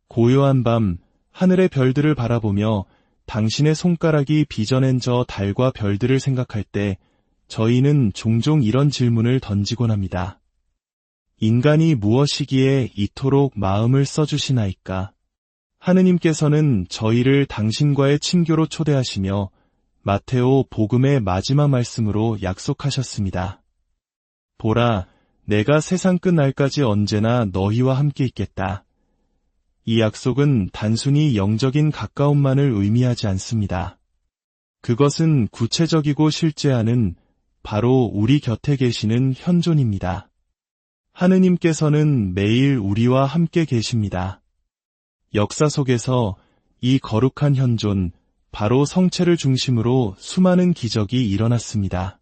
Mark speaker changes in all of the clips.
Speaker 1: 고요한 밤, 하늘의 별들을 바라보며 당신의 손가락이 빚어낸 저 달과 별들을 생각할 때 저희는 종종 이런 질문을 던지곤 합니다. 인간이 무엇이기에 이토록 마음을 써주시나이까? 하느님께서는 저희를 당신과의 친교로 초대하시며 마테오 복음의 마지막 말씀으로 약속하셨습니다. 보라, 내가 세상 끝날까지 언제나 너희와 함께 있겠다. 이 약속은 단순히 영적인 가까움만을 의미하지 않습니다. 그것은 구체적이고 실제하는 바로 우리 곁에 계시는 현존입니다. 하느님께서는 매일 우리와 함께 계십니다. 역사 속에서 이 거룩한 현존, 바로 성체를 중심으로 수많은 기적이 일어났습니다.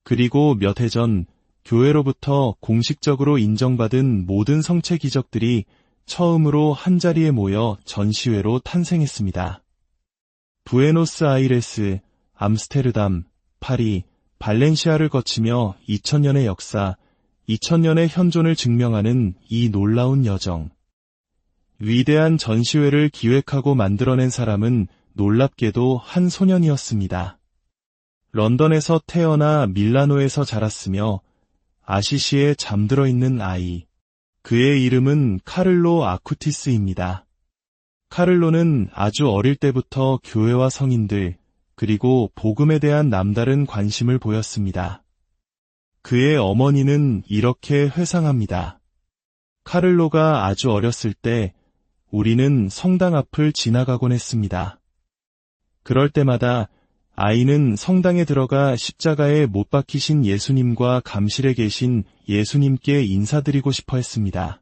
Speaker 1: 그리고 몇 해 전 교회로부터 공식적으로 인정받은 모든 성체 기적들이 처음으로 한자리에 모여 전시회로 탄생했습니다. 부에노스아이레스, 암스테르담, 파리, 발렌시아를 거치며 2000년의 역사, 2000년의 현존을 증명하는 이 놀라운 여정. 위대한 전시회를 기획하고 만들어낸 사람은 놀랍게도 한 소년이었습니다. 런던에서 태어나 밀라노에서 자랐으며 아시시에 잠들어 있는 아이. 그의 이름은 카를로 아쿠티스입니다. 카를로는 아주 어릴 때부터 교회와 성인들, 그리고 복음에 대한 남다른 관심을 보였습니다. 그의 어머니는 이렇게 회상합니다. 카를로가 아주 어렸을 때 우리는 성당 앞을 지나가곤 했습니다. 그럴 때마다 아이는 성당에 들어가 십자가에 못 박히신 예수님과 감실에 계신 예수님께 인사드리고 싶어 했습니다.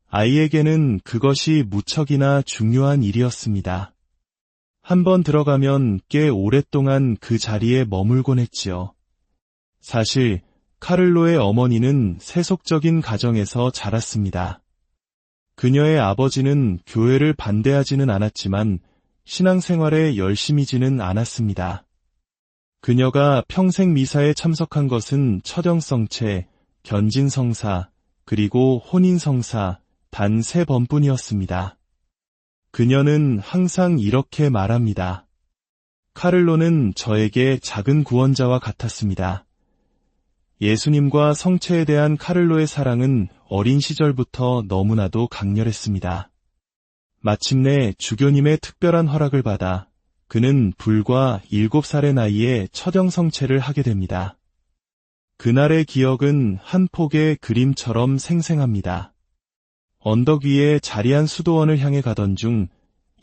Speaker 1: 아이에게는 그것이 무척이나 중요한 일이었습니다. 한번 들어가면 꽤 오랫동안 그 자리에 머물곤 했지요. 사실 카를로의 어머니는 세속적인 가정에서 자랐습니다. 그녀의 아버지는 교회를 반대하지는 않았지만 신앙생활에 열심히지는 않았습니다. 그녀가 평생 미사에 참석한 것은 처정성체, 견진성사, 그리고 혼인성사 단 3번뿐이었습니다. 그녀는 항상 이렇게 말합니다. 카를로는 저에게 작은 구원자와 같았습니다. 예수님과 성체에 대한 카를로의 사랑은 어린 시절부터 너무나도 강렬했습니다. 마침내 주교님의 특별한 허락을 받아 그는 불과 7살의 나이에 처정성체를 하게 됩니다. 그날의 기억은 한 폭의 그림처럼 생생합니다. 언덕 위에 자리한 수도원을 향해 가던 중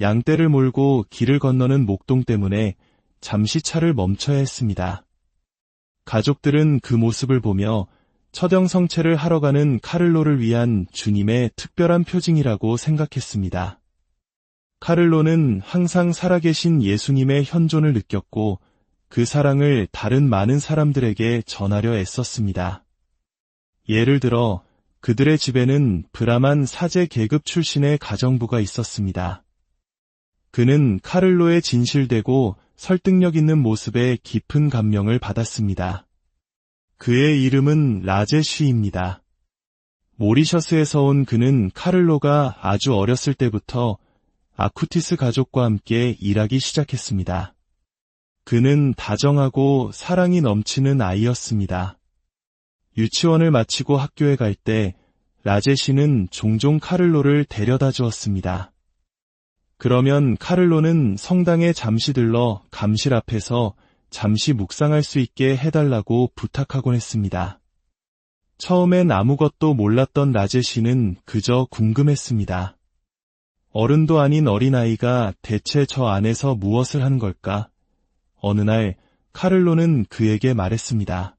Speaker 1: 양떼를 몰고 길을 건너는 목동 때문에 잠시 차를 멈춰야 했습니다. 가족들은 그 모습을 보며 처정성체를 하러 가는 카를로를 위한 주님의 특별한 표징이라고 생각했습니다. 카를로는 항상 살아계신 예수님의 현존을 느꼈고 그 사랑을 다른 많은 사람들에게 전하려 애썼습니다. 예를 들어 그들의 집에는 브라만 사제 계급 출신의 가정부가 있었습니다. 그는 카를로의 진실되고 설득력 있는 모습에 깊은 감명을 받았습니다. 그의 이름은 라제쉬입니다. 모리셔스에서 온 그는 카를로가 아주 어렸을 때부터 아쿠티스 가족과 함께 일하기 시작했습니다. 그는 다정하고 사랑이 넘치는 아이였습니다. 유치원을 마치고 학교에 갈 때 라제시는 종종 카를로를 데려다 주었습니다. 그러면 카를로는 성당에 잠시 들러 감실 앞에서 잠시 묵상할 수 있게 해달라고 부탁하곤 했습니다. 처음엔 아무것도 몰랐던 라제시는 그저 궁금했습니다. 어른도 아닌 어린아이가 대체 저 안에서 무엇을 하는 걸까? 어느 날 카를로는 그에게 말했습니다.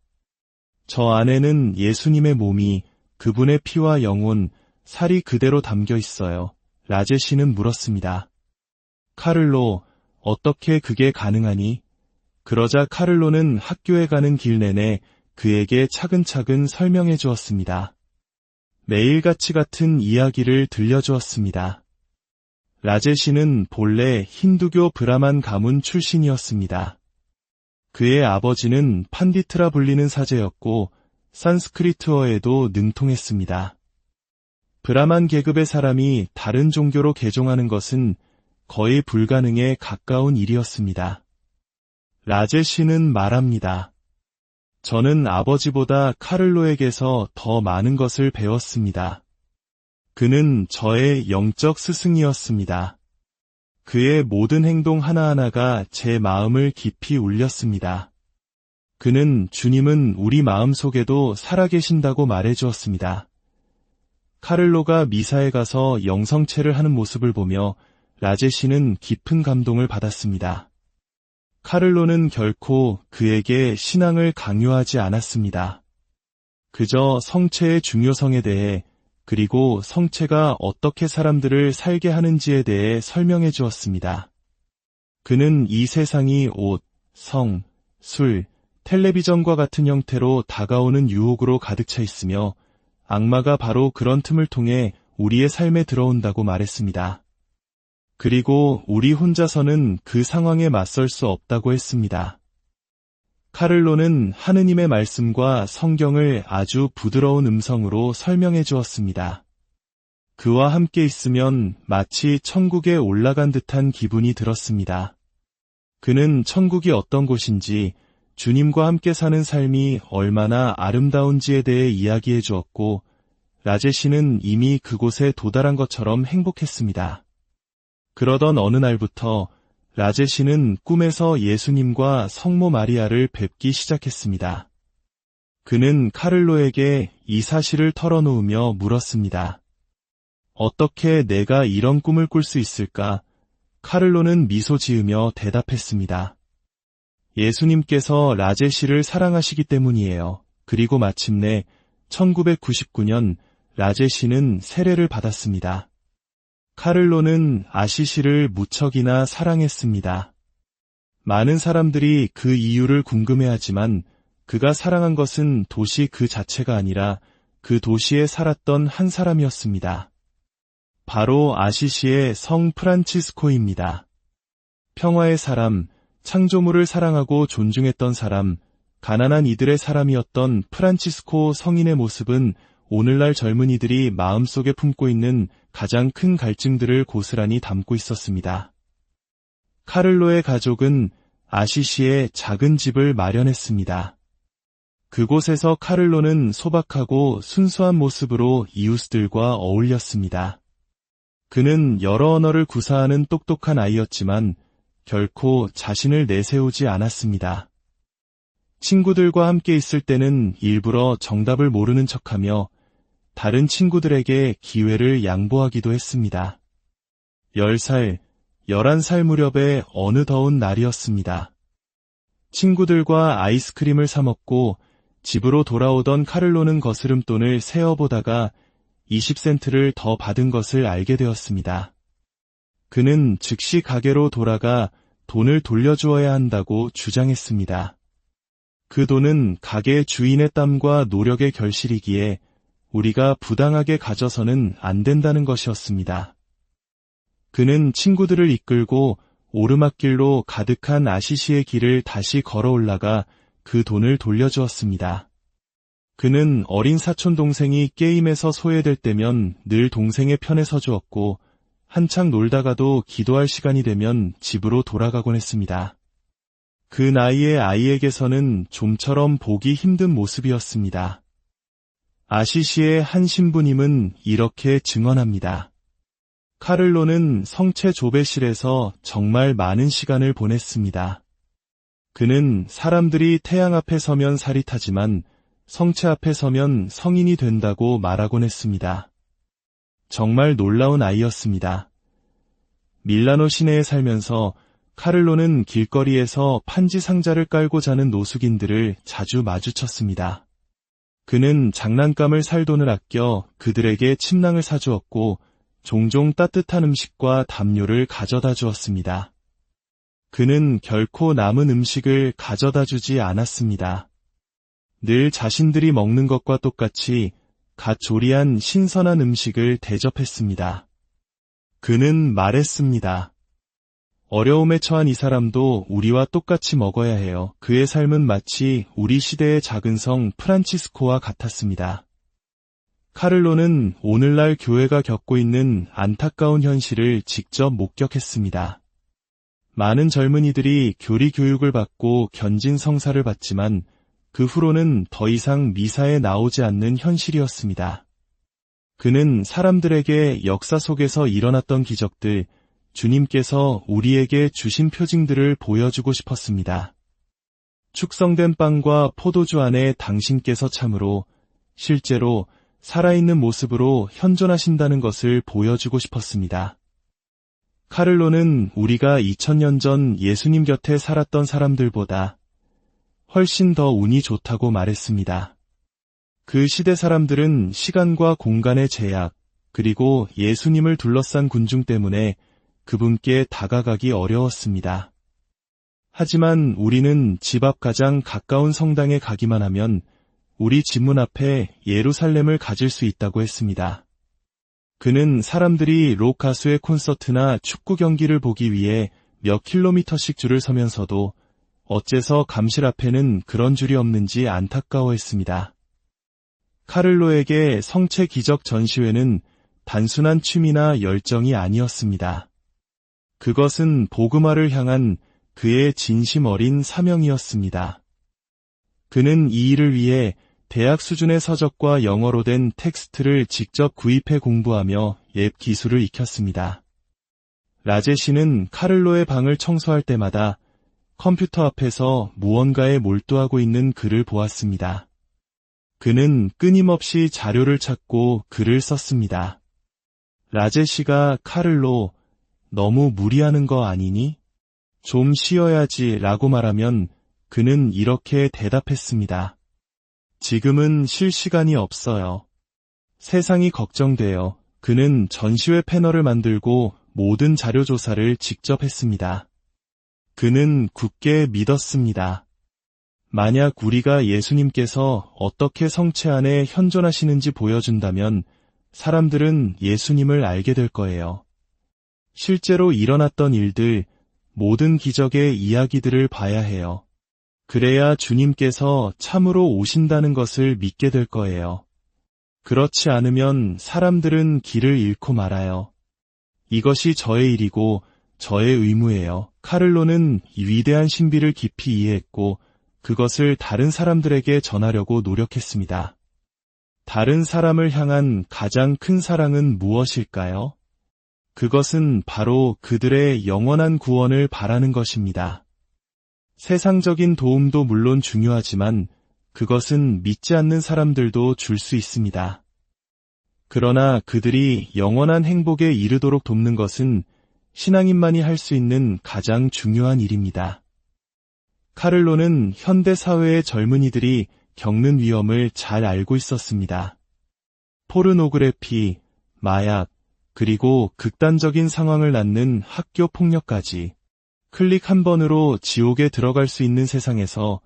Speaker 1: 저 안에는 예수님의 몸이, 그분의 피와 영혼, 살이 그대로 담겨 있어요. 라제시는 물었습니다. 카를로, 어떻게 그게 가능하니? 그러자 카를로는 학교에 가는 길 내내 그에게 차근차근 설명해 주었습니다. 매일같이 같은 이야기를 들려주었습니다. 라제시는 본래 힌두교 브라만 가문 출신이었습니다. 그의 아버지는 판디트라 불리는 사제였고 산스크리트어에도 능통했습니다. 브라만 계급의 사람이 다른 종교로 개종하는 것은 거의 불가능에 가까운 일이었습니다. 라제시는 말합니다. 저는 아버지보다 카를로에게서 더 많은 것을 배웠습니다. 그는 저의 영적 스승이었습니다. 그의 모든 행동 하나하나가 제 마음을 깊이 울렸습니다. 그는 주님은 우리 마음 속에도 살아계신다고 말해주었습니다. 카를로가 미사에 가서 영성체를 하는 모습을 보며 라제시는 깊은 감동을 받았습니다. 카를로는 결코 그에게 신앙을 강요하지 않았습니다. 그저 성체의 중요성에 대해 그리고 성체가 어떻게 사람들을 살게 하는지에 대해 설명해 주었습니다. 그는 이 세상이 옷, 성, 술, 텔레비전과 같은 형태로 다가오는 유혹으로 가득 차 있으며 악마가 바로 그런 틈을 통해 우리의 삶에 들어온다고 말했습니다. 그리고 우리 혼자서는 그 상황에 맞설 수 없다고 했습니다. 카를로는 하느님의 말씀과 성경을 아주 부드러운 음성으로 설명해 주었습니다. 그와 함께 있으면 마치 천국에 올라간 듯한 기분이 들었습니다. 그는 천국이 어떤 곳인지, 주님과 함께 사는 삶이 얼마나 아름다운지에 대해 이야기해 주었고, 라제시는 이미 그곳에 도달한 것처럼 행복했습니다. 그러던 어느 날부터 라제시는 꿈에서 예수님과 성모 마리아를 뵙기 시작했습니다. 그는 카를로에게 이 사실을 털어놓으며 물었습니다. 어떻게 내가 이런 꿈을 꿀 수 있을까? 카를로는 미소 지으며 대답했습니다. 예수님께서 라제시를 사랑하시기 때문이에요. 그리고 마침내 1999년 라제시는 세례를 받았습니다. 카를로는 아시시를 무척이나 사랑했습니다. 많은 사람들이 그 이유를 궁금해하지만 그가 사랑한 것은 도시 그 자체가 아니라 그 도시에 살았던 한 사람이었습니다. 바로 아시시의 성 프란치스코입니다. 평화의 사람, 창조물을 사랑하고 존중했던 사람, 가난한 이들의 사람이었던 프란치스코 성인의 모습은 오늘날 젊은이들이 마음속에 품고 있는 가장 큰 갈증들을 고스란히 담고 있었습니다. 카를로의 가족은 아시시에 작은 집을 마련했습니다. 그곳에서 카를로는 소박하고 순수한 모습으로 이웃들과 어울렸습니다. 그는 여러 언어를 구사하는 똑똑한 아이였지만 결코 자신을 내세우지 않았습니다. 친구들과 함께 있을 때는 일부러 정답을 모르는 척하며 다른 친구들에게 기회를 양보하기도 했습니다. 10살, 11살 무렵의 어느 더운 날이었습니다. 친구들과 아이스크림을 사 먹고 집으로 돌아오던 카를로는 거스름돈을 세어보다가 20센트를 더 받은 것을 알게 되었습니다. 그는 즉시 가게로 돌아가 돈을 돌려주어야 한다고 주장했습니다. 그 돈은 가게 주인의 땀과 노력의 결실이기에 우리가 부당하게 가져서는 안 된다는 것이었습니다. 그는 친구들을 이끌고 오르막길로 가득한 아시시의 길을 다시 걸어 올라가 그 돈을 돌려주었습니다. 그는 어린 사촌 동생이 게임에서 소외될 때면 늘 동생의 편에 서주었고 한창 놀다가도 기도할 시간이 되면 집으로 돌아가곤 했습니다. 그 나이의 아이에게서는 좀처럼 보기 힘든 모습이었습니다. 아시시의 한 신부님은 이렇게 증언합니다. 카를로는 성체 조배실에서 정말 많은 시간을 보냈습니다. 그는 사람들이 태양 앞에 서면 살이 타지만 성체 앞에 서면 성인이 된다고 말하곤 했습니다. 정말 놀라운 아이였습니다. 밀라노 시내에 살면서 카를로는 길거리에서 판지 상자를 깔고 자는 노숙인들을 자주 마주쳤습니다. 그는 장난감을 살 돈을 아껴 그들에게 침낭을 사주었고 종종 따뜻한 음식과 담요를 가져다 주었습니다. 그는 결코 남은 음식을 가져다 주지 않았습니다. 늘 자신들이 먹는 것과 똑같이 갓 조리한 신선한 음식을 대접했습니다. 그는 말했습니다. 어려움에 처한 이 사람도 우리와 똑같이 먹어야 해요. 그의 삶은 마치 우리 시대의 작은 성 프란치스코와 같았습니다. 카를로는 오늘날 교회가 겪고 있는 안타까운 현실을 직접 목격했습니다. 많은 젊은이들이 교리 교육을 받고 견진 성사를 받지만 그 후로는 더 이상 미사에 나오지 않는 현실이었습니다. 그는 사람들에게 역사 속에서 일어났던 기적들, 주님께서 우리에게 주신 표징들을 보여주고 싶었습니다. 축성된 빵과 포도주 안에 당신께서 참으로 실제로 살아있는 모습으로 현존하신다는 것을 보여주고 싶었습니다. 카를로는 우리가 2000년 전 예수님 곁에 살았던 사람들보다 훨씬 더 운이 좋다고 말했습니다. 그 시대 사람들은 시간과 공간의 제약, 그리고 예수님을 둘러싼 군중 때문에 그분께 다가가기 어려웠습니다. 하지만 우리는 집 앞 가장 가까운 성당에 가기만 하면 우리 집 문 앞에 예루살렘을 가질 수 있다고 했습니다. 그는 사람들이 록 가수의 콘서트나 축구 경기를 보기 위해 몇 킬로미터씩 줄을 서면서도 어째서 감실 앞에는 그런 줄이 없는지 안타까워했습니다. 카를로에게 성체 기적 전시회는 단순한 취미나 열정이 아니었습니다. 그것은 복음화를 향한 그의 진심 어린 사명이었습니다. 그는 이 일을 위해 대학 수준의 서적과 영어로 된 텍스트를 직접 구입해 공부하며 앱 기술을 익혔습니다. 라제 씨는 카를로의 방을 청소할 때마다 컴퓨터 앞에서 무언가에 몰두하고 있는 그를 보았습니다. 그는 끊임없이 자료를 찾고 글을 썼습니다. 라제 씨가 카를로, 너무 무리하는 거 아니니? 좀 쉬어야지 라고 말하면 그는 이렇게 대답했습니다. 지금은 쉴 시간이 없어요. 세상이 걱정돼요. 그는 전시회 패널을 만들고 모든 자료 조사를 직접 했습니다. 그는 굳게 믿었습니다. 만약 우리가 예수님께서 어떻게 성체 안에 현존하시는지 보여준다면 사람들은 예수님을 알게 될 거예요. 실제로 일어났던 일들, 모든 기적의 이야기들을 봐야 해요. 그래야 주님께서 참으로 오신다는 것을 믿게 될 거예요. 그렇지 않으면 사람들은 길을 잃고 말아요. 이것이 저의 일이고 저의 의무예요. 카를로는 이 위대한 신비를 깊이 이해했고 그것을 다른 사람들에게 전하려고 노력했습니다. 다른 사람을 향한 가장 큰 사랑은 무엇일까요? 그것은 바로 그들의 영원한 구원을 바라는 것입니다. 세상적인 도움도 물론 중요하지만 그것은 믿지 않는 사람들도 줄 수 있습니다. 그러나 그들이 영원한 행복에 이르도록 돕는 것은 신앙인만이 할 수 있는 가장 중요한 일입니다. 카를로는 현대 사회의 젊은이들이 겪는 위험을 잘 알고 있었습니다. 포르노그래피, 마약, 그리고 극단적인 상황을 낳는 학교 폭력까지 클릭 한 번으로 지옥에 들어갈 수 있는 세상에서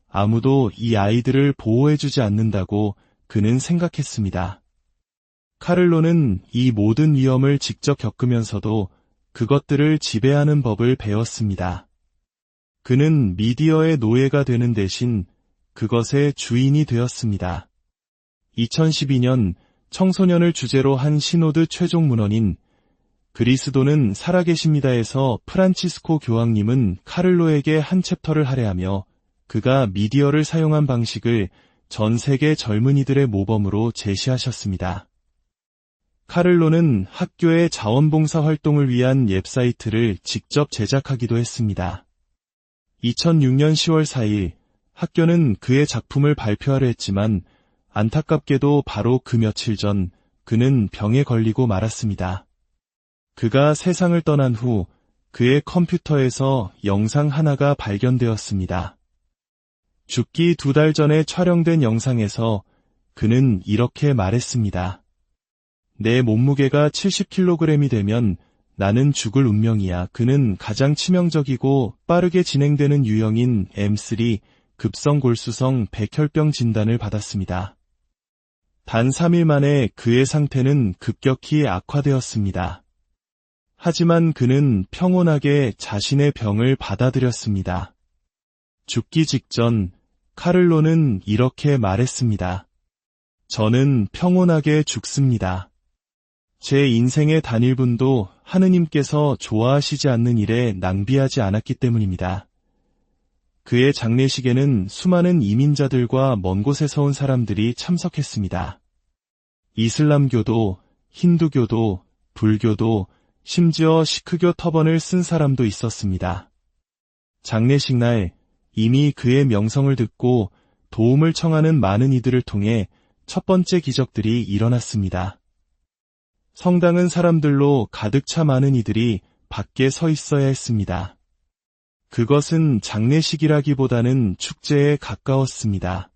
Speaker 1: 아무도 이 아이들을 보호해주지 않는다고 그는 생각했습니다. 카를로는 이 모든 위험을 직접 겪으면서도 그것들을 지배하는 법을 배웠습니다. 그는 미디어의 노예가 되는 대신 그것의 주인이 되었습니다. 2012년 청소년을 주제로 한 시노드 최종 문헌인 그리스도는 살아계십니다에서 프란치스코 교황님은 카를로에게 한 챕터를 할애하며 그가 미디어를 사용한 방식을 전 세계 젊은이들의 모범으로 제시하셨습니다. 카를로는 학교의 자원봉사 활동을 위한 웹사이트를 직접 제작하기도 했습니다. 2006년 10월 4일 학교는 그의 작품을 발표하려 했지만 안타깝게도 바로 그 며칠 전 그는 병에 걸리고 말았습니다. 그가 세상을 떠난 후 그의 컴퓨터에서 영상 하나가 발견되었습니다. 죽기 2달 전에 촬영된 영상에서 그는 이렇게 말했습니다. 내 몸무게가 70kg이 되면 나는 죽을 운명이야. 그는 가장 치명적이고 빠르게 진행되는 유형인 M3 급성골수성 백혈병 진단을 받았습니다. 단 3일 만에 그의 상태는 급격히 악화되었습니다. 하지만 그는 평온하게 자신의 병을 받아들였습니다. 죽기 직전 카를로는 이렇게 말했습니다. 저는 평온하게 죽습니다. 제 인생의 단일분도 하느님께서 좋아하시지 않는 일에 낭비하지 않았기 때문입니다. 그의 장례식에는 수많은 이민자들과 먼 곳에서 온 사람들이 참석했습니다. 이슬람교도, 힌두교도, 불교도, 심지어 시크교 터번을 쓴 사람도 있었습니다. 장례식 날 이미 그의 명성을 듣고 도움을 청하는 많은 이들을 통해 첫 번째 기적들이 일어났습니다. 성당은 사람들로 가득 차 많은 이들이 밖에 서 있어야 했습니다. 그것은 장례식이라기보다는 축제에 가까웠습니다.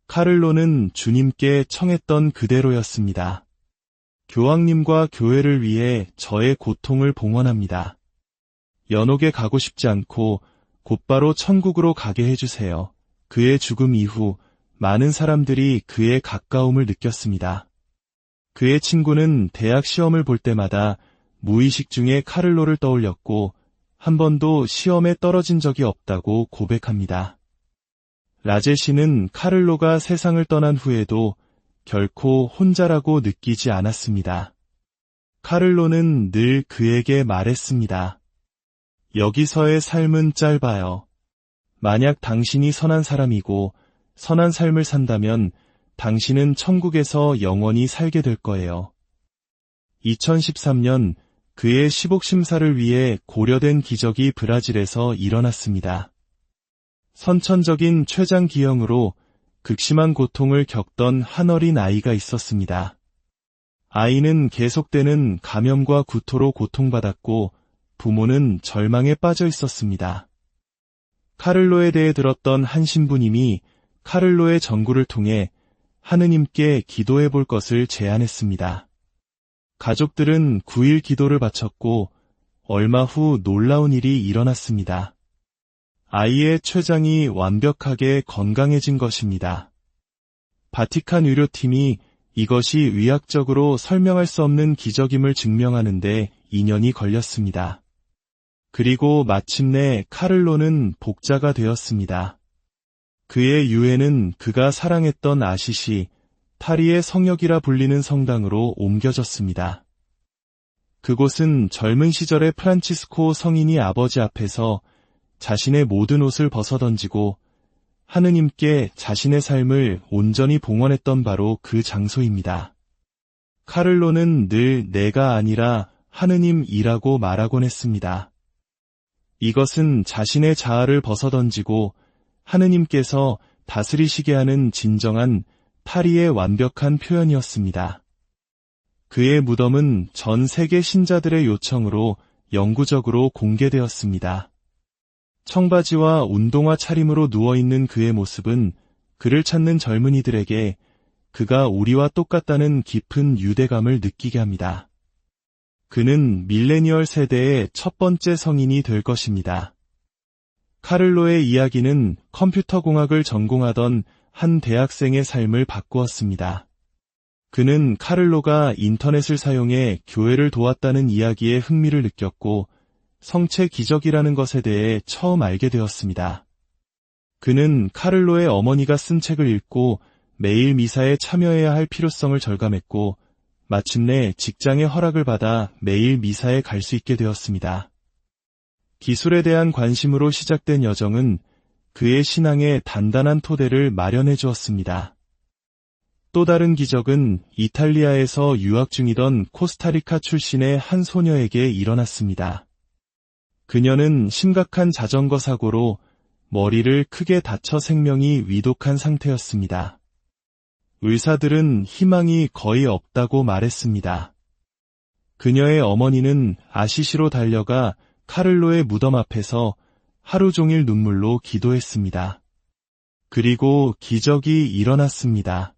Speaker 1: 카를로는 주님께 청했던 그대로였습니다. 교황님과 교회를 위해 저의 고통을 봉헌합니다. 연옥에 가고 싶지 않고 곧바로 천국으로 가게 해주세요. 그의 죽음 이후 많은 사람들이 그의 가까움을 느꼈습니다. 그의 친구는 대학 시험을 볼 때마다 무의식 중에 카를로를 떠올렸고 한 번도 시험에 떨어진 적이 없다고 고백합니다. 라제시는 카를로가 세상을 떠난 후에도 결코 혼자라고 느끼지 않았습니다. 카를로는 늘 그에게 말했습니다. 여기서의 삶은 짧아요. 만약 당신이 선한 사람이고 선한 삶을 산다면 당신은 천국에서 영원히 살게 될 거예요. 2013년 그의 시복심사를 위해 고려된 기적이 브라질에서 일어났습니다. 선천적인 췌장 기형으로 극심한 고통을 겪던 한 어린 아이가 있었습니다. 아이는 계속되는 감염과 구토로 고통받았고 부모는 절망에 빠져 있었습니다. 카를로에 대해 들었던 한 신부님이 카를로의 전구를 통해 하느님께 기도해 볼 것을 제안했습니다. 가족들은 9일 기도를 바쳤고 얼마 후 놀라운 일이 일어났습니다. 아이의 췌장이 완벽하게 건강해진 것입니다. 바티칸 의료팀이 이것이 의학적으로 설명할 수 없는 기적임을 증명하는데 2년이 걸렸습니다. 그리고 마침내 카를로는 복자가 되었습니다. 그의 유해는 그가 사랑했던 아시시, 타리의 성역이라 불리는 성당으로 옮겨졌습니다. 그곳은 젊은 시절의 프란치스코 성인이 아버지 앞에서 자신의 모든 옷을 벗어던지고 하느님께 자신의 삶을 온전히 봉헌했던 바로 그 장소입니다. 카를로는 늘 내가 아니라 하느님이라고 말하곤 했습니다. 이것은 자신의 자아를 벗어던지고 하느님께서 다스리시게 하는 진정한 타리의 완벽한 표현이었습니다. 그의 무덤은 전 세계 신자들의 요청으로 영구적으로 공개되었습니다. 청바지와 운동화 차림으로 누워있는 그의 모습은 그를 찾는 젊은이들에게 그가 우리와 똑같다는 깊은 유대감을 느끼게 합니다. 그는 밀레니얼 세대의 첫 번째 성인이 될 것입니다. 카를로의 이야기는 컴퓨터공학을 전공하던 한 대학생의 삶을 바꾸었습니다. 그는 카를로가 인터넷을 사용해 교회를 도왔다는 이야기에 흥미를 느꼈고 성체 기적이라는 것에 대해 처음 알게 되었습니다. 그는 카를로의 어머니가 쓴 책을 읽고 매일 미사에 참여해야 할 필요성을 절감했고 마침내 직장의 허락을 받아 매일 미사에 갈 수 있게 되었습니다. 기술에 대한 관심으로 시작된 여정은 그의 신앙에 단단한 토대를 마련해 주었습니다. 또 다른 기적은 이탈리아에서 유학 중이던 코스타리카 출신의 한 소녀에게 일어났습니다. 그녀는 심각한 자전거 사고로 머리를 크게 다쳐 생명이 위독한 상태였습니다. 의사들은 희망이 거의 없다고 말했습니다. 그녀의 어머니는 아시시로 달려가 카를로의 무덤 앞에서 하루 종일 눈물로 기도했습니다. 그리고 기적이 일어났습니다.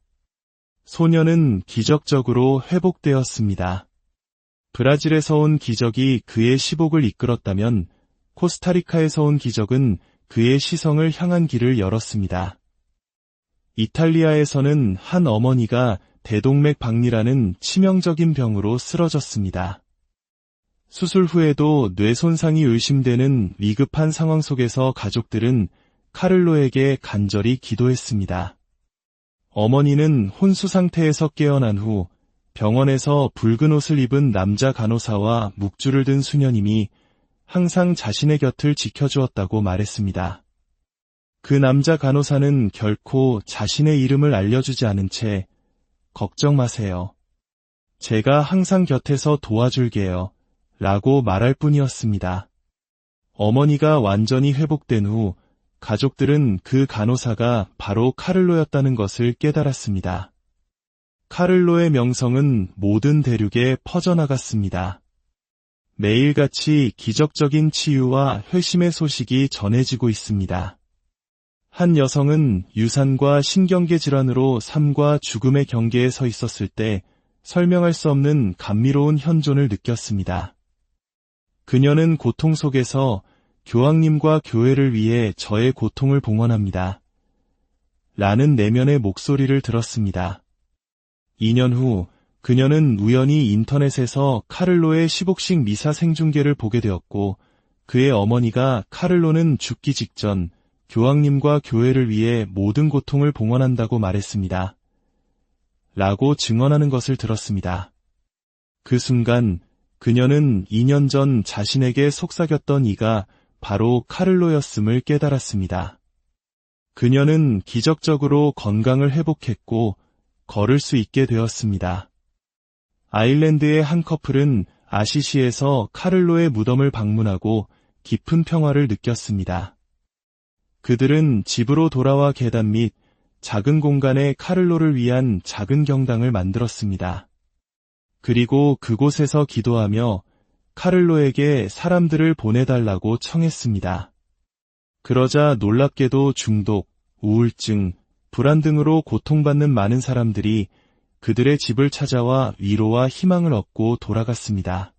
Speaker 1: 소녀는 기적적으로 회복되었습니다. 브라질에서 온 기적이 그의 시복을 이끌었다면 코스타리카에서 온 기적은 그의 시성을 향한 길을 열었습니다. 이탈리아에서는 한 어머니가 대동맥 박리라는 치명적인 병으로 쓰러졌습니다. 수술 후에도 뇌 손상이 의심되는 위급한 상황 속에서 가족들은 카를로에게 간절히 기도했습니다. 어머니는 혼수 상태에서 깨어난 후 병원에서 붉은 옷을 입은 남자 간호사와 묵주를 든 수녀님이 항상 자신의 곁을 지켜주었다고 말했습니다. 그 남자 간호사는 결코 자신의 이름을 알려주지 않은 채 걱정 마세요. 제가 항상 곁에서 도와줄게요. 라고 말할 뿐이었습니다. 어머니가 완전히 회복된 후 가족들은 그 간호사가 바로 카를로였다는 것을 깨달았습니다. 카를로의 명성은 모든 대륙에 퍼져나갔습니다. 매일같이 기적적인 치유와 회심의 소식이 전해지고 있습니다. 한 여성은 유산과 신경계 질환으로 삶과 죽음의 경계에 서 있었을 때 설명할 수 없는 감미로운 현존을 느꼈습니다. 그녀는 고통 속에서 교황님과 교회를 위해 저의 고통을 봉헌합니다. 라는 내면의 목소리를 들었습니다. 2년 후 그녀는 우연히 인터넷에서 카를로의 시복식 미사 생중계를 보게 되었고 그의 어머니가 카를로는 죽기 직전 교황님과 교회를 위해 모든 고통을 봉헌한다고 말했습니다. 라고 증언하는 것을 들었습니다. 그 순간 그녀는 2년 전 자신에게 속삭였던 이가 바로 카를로였음을 깨달았습니다. 그녀는 기적적으로 건강을 회복했고 걸을 수 있게 되었습니다. 아일랜드의 한 커플은 아시시에서 카를로의 무덤을 방문하고 깊은 평화를 느꼈습니다. 그들은 집으로 돌아와 계단 및 작은 공간에 카를로를 위한 작은 경당을 만들었습니다. 그리고 그곳에서 기도하며 카를로에게 사람들을 보내달라고 청했습니다. 그러자 놀랍게도 중독, 우울증, 불안 등으로 고통받는 많은 사람들이 그들의 집을 찾아와 위로와 희망을 얻고 돌아갔습니다.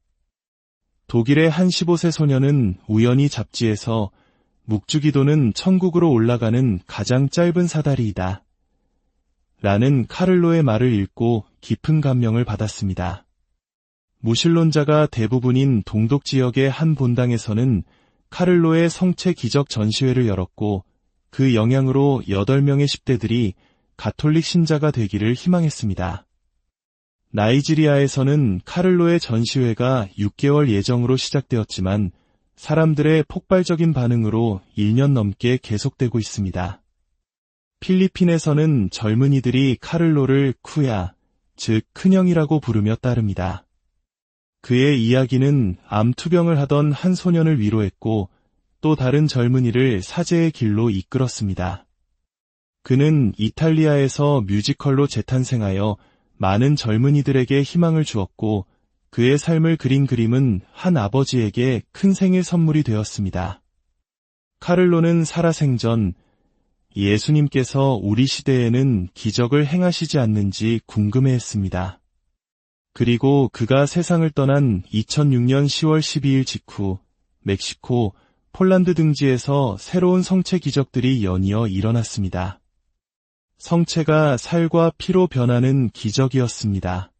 Speaker 1: 독일의 한 15세 소녀는 우연히 잡지에서 묵주기도는 천국으로 올라가는 가장 짧은 사다리이다. 라는 카를로의 말을 읽고 깊은 감명을 받았습니다. 무신론자가 대부분인 동독 지역의 한 본당에서는 카를로의 성체 기적 전시회를 열었고 그 영향으로 8명의 10대들이 가톨릭 신자가 되기를 희망했습니다. 나이지리아에서는 카를로의 전시회가 6개월 예정으로 시작되었지만 사람들의 폭발적인 반응으로 1년 넘게 계속되고 있습니다. 필리핀에서는 젊은이들이 카를로를 쿠야, 즉 큰형이라고 부르며 따릅니다. 그의 이야기는 암 투병을 하던 한 소년을 위로했고 또 다른 젊은이를 사제의 길로 이끌었습니다. 그는 이탈리아에서 뮤지컬로 재탄생하여 많은 젊은이들에게 희망을 주었고 그의 삶을 그린 그림은 한 아버지에게 큰 생일 선물이 되었습니다. 카를로는 살아생전 예수님께서 우리 시대에는 기적을 행하시지 않는지 궁금해했습니다. 그리고 그가 세상을 떠난 2006년 10월 12일 직후 멕시코, 폴란드 등지에서 새로운 성체 기적들이 연이어 일어났습니다. 성체가 살과 피로 변하는 기적이었습니다.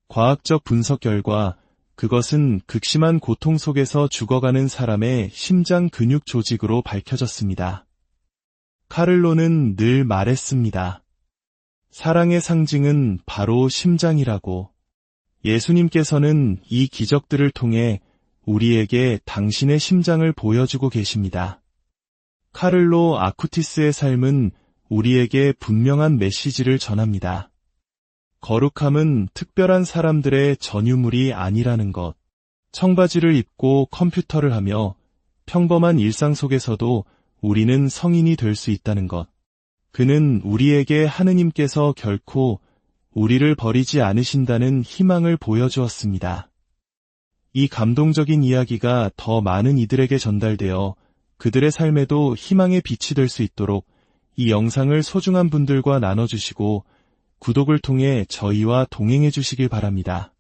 Speaker 1: 과학적 분석 결과 그것은 극심한 고통 속에서 죽어가는 사람의 심장 근육 조직으로 밝혀졌습니다. 카를로는 늘 말했습니다. 사랑의 상징은 바로 심장이라고. 예수님께서는 이 기적들을 통해 우리에게 당신의 심장을 보여주고 계십니다. 카를로 아쿠티스의 삶은 우리에게 분명한 메시지를 전합니다. 거룩함은 특별한 사람들의 전유물이 아니라는 것. 청바지를 입고 컴퓨터를 하며 평범한 일상 속에서도 우리는 성인이 될 수 있다는 것. 그는 우리에게 하느님께서 결코 우리를 버리지 않으신다는 희망을 보여주었습니다. 이 감동적인 이야기가 더 많은 이들에게 전달되어 그들의 삶에도 희망의 빛이 될 수 있도록 이 영상을 소중한 분들과 나눠주시고 구독을 통해 저희와 동행해 주시길 바랍니다.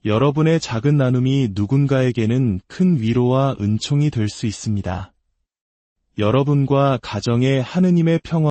Speaker 1: 여러분의 작은 나눔이 누군가에게는 큰 위로와 은총이 될 수 있습니다. 여러분과 가정에 하느님의 평화